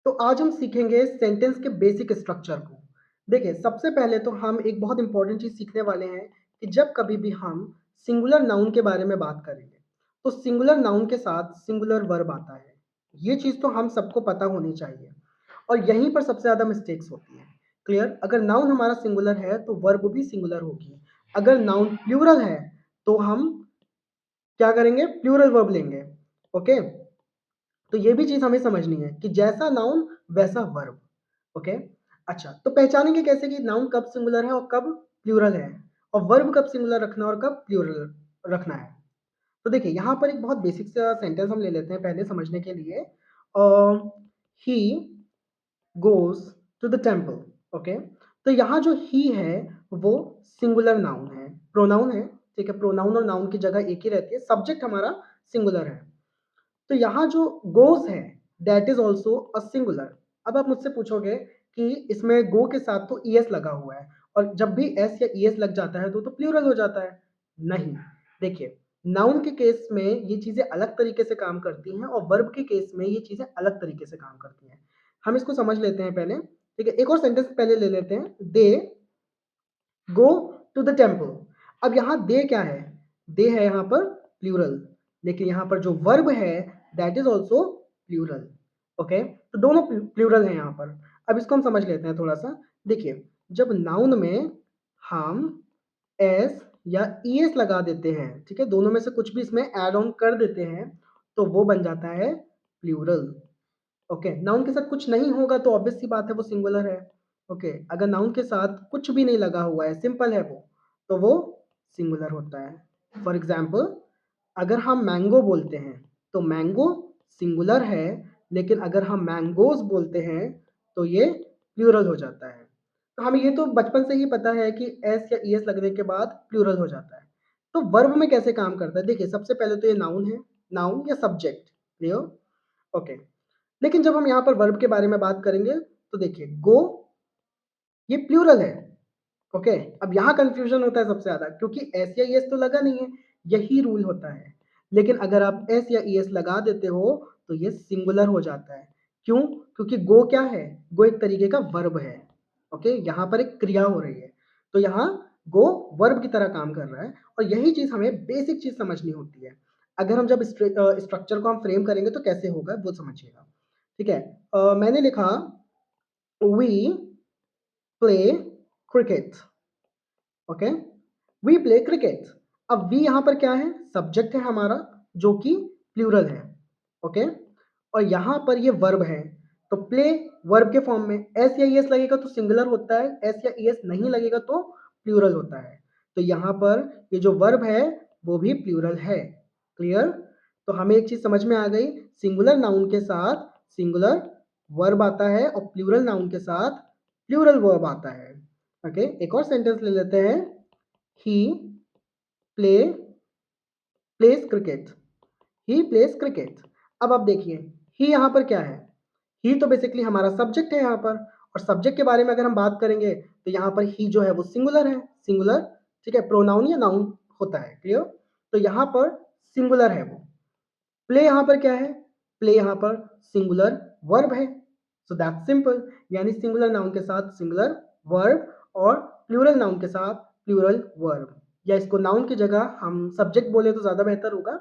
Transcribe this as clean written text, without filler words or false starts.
तो आज हम सीखेंगे सेंटेंस के बेसिक स्ट्रक्चर को। देखिए, सबसे पहले तो हम एक बहुत इंपॉर्टेंट चीज़ सीखने वाले हैं कि जब कभी भी हम सिंगुलर नाउन के बारे में बात करेंगे, तो सिंगुलर नाउन के साथ सिंगुलर वर्ब आता है। ये चीज़ तो हम सबको पता होनी चाहिए और यहीं पर सबसे ज़्यादा मिस्टेक्स होती हैं। क्लियर? अगर नाउन हमारा सिंगुलर है, तो वर्ब भी सिंगुलर होगी। अगर नाउन प्लूरल है, तो हम क्या करेंगे? प्लूरल वर्ब लेंगे। ओके? तो ये भी चीज़ हमें समझनी है कि जैसा नाउन वैसा वर्ब। ओके। अच्छा, तो पहचानेंगे कैसे कि नाउन कब सिंगुलर है और कब प्लूरल है और वर्ब कब सिंगुलर रखना और कब प्लूरल रखना है। तो देखिए, यहाँ पर एक बहुत बेसिक सा सेंटेंस हम ले लेते हैं पहले समझने के लिए। He goes to the temple. Okay. तो यहाँ जो ही है वो सिंगुलर नाउन है, प्रोनाउन है। ठीक है, प्रोनाउन और नाउन की जगह एक ही रहती है, सब्जेक्ट हमारा सिंगुलर है। तो यहाँ जो गोस है that is also a singular. अब आप मुझसे पूछोगे कि इसमें गो के साथ तो ईएस लगा हुआ है और जब भी एस या ईएस लग जाता है तो प्लूरल हो जाता है। नहीं, देखिए, नाउन के केस में ये चीजें अलग तरीके से काम करती हैं और वर्ब के केस में ये चीजें अलग तरीके से काम करती हैं। हम इसको समझ लेते हैं पहले। ठीक है, एक और सेंटेंस पहले ले लेते हैं। दे गो टू द टेम्पल। अब यहाँ दे क्या है? दे है यहाँ पर प्लूरल, लेकिन यहाँ पर जो वर्ब है that is also plural. Okay, तो दोनों प्लूरल है यहाँ पर। अब इसको हम समझ लेते हैं थोड़ा सा। देखिए, जब नाउन में हम एस या ईएस लगा देते हैं, ठीक है, दोनों में से कुछ भी इसमें ऐड ऑन कर देते हैं, तो वो बन जाता है प्लूरल। ओके, नाउन के साथ कुछ नहीं होगा तो ऑब्वियस सी बात है वो सिंगुलर है। ओके, अगर नाउन के साथ कुछ भी नहीं लगा हुआ है, सिंपल है वो, तो वो सिंगुलर होता है। फॉर एग्जाम्पल, अगर हम मैंगो बोलते हैं तो मैंगो सिंगुलर है, लेकिन अगर हम मैंगोज बोलते हैं तो ये प्लूरल हो जाता है। तो हमें ये तो बचपन से ही पता है कि एस या ईएस लगने के बाद प्लूरल हो जाता है। तो वर्ब में कैसे काम करता है? देखिए, सबसे पहले तो ये नाउन है, नाउन या सब्जेक्ट। क्लियर? ओके। लेकिन जब हम यहाँ पर वर्ब के बारे में बात करेंगे तो देखिए, गो ये प्लूरल है। ओके, अब यहाँ कंफ्यूजन होता है सबसे ज्यादा, क्योंकि एस या ईएस तो लगा नहीं है। यही रूल होता है। लेकिन अगर आप एस या ईएस लगा देते हो तो ये सिंगुलर हो जाता है। क्यों? क्योंकि गो क्या है? गो एक तरीके का वर्ब है। ओके, यहाँ पर एक क्रिया हो रही है, तो यहाँ गो वर्ब की तरह काम कर रहा है। और यही चीज हमें बेसिक चीज समझनी होती है। अगर हम जब स्ट्रक्चर को हम फ्रेम करेंगे तो कैसे होगा वो समझिएगा। ठीक है, मैंने लिखा we play cricket. Okay, we play cricket. अब वी यहाँ पर क्या है? सब्जेक्ट है हमारा, जो कि प्लूरल है। ओके, और यहाँ पर ये वर्ब है, तो प्ले वर्ब के फॉर्म में एस या ईएस लगेगा तो सिंगुलर होता है, एस या ईएस नहीं लगेगा तो प्लूरल होता है। तो यहाँ पर ये जो वर्ब है वो भी प्लूरल है। क्लियर? तो हमें एक चीज समझ में आ गई, सिंगुलर नाउन के साथ सिंगुलर वर्ब आता है और प्लूरल नाउन के साथ प्लूरल वर्ब आता है। ओके, एक और सेंटेंस ले लेते हैं। ही प्ले प्लेस क्रिकेट। ही प्लेस क्रिकेट। अब आप देखिए, ही यहाँ पर क्या है? ही तो बेसिकली हमारा सब्जेक्ट है यहाँ पर, और सब्जेक्ट के बारे में अगर हम बात करेंगे तो यहाँ पर ही जो है वो सिंगुलर है। सिंगुलर, ठीक है, प्रोनाउन या नाउन होता है। क्लियर? तो यहाँ पर सिंगुलर है वो। प्ले यहाँ पर क्या है? प्ले यहाँ पर सिंगुलर वर्ब है। सो दैट सिंपल, यानी सिंगुलर नाउन के साथ सिंगुलर वर्ब और प्लूरल नाउन के साथ प्लूरल वर्ब, या इसको नाउन की जगह हम सब्जेक्ट बोले तो ज्यादा बेहतर होगा।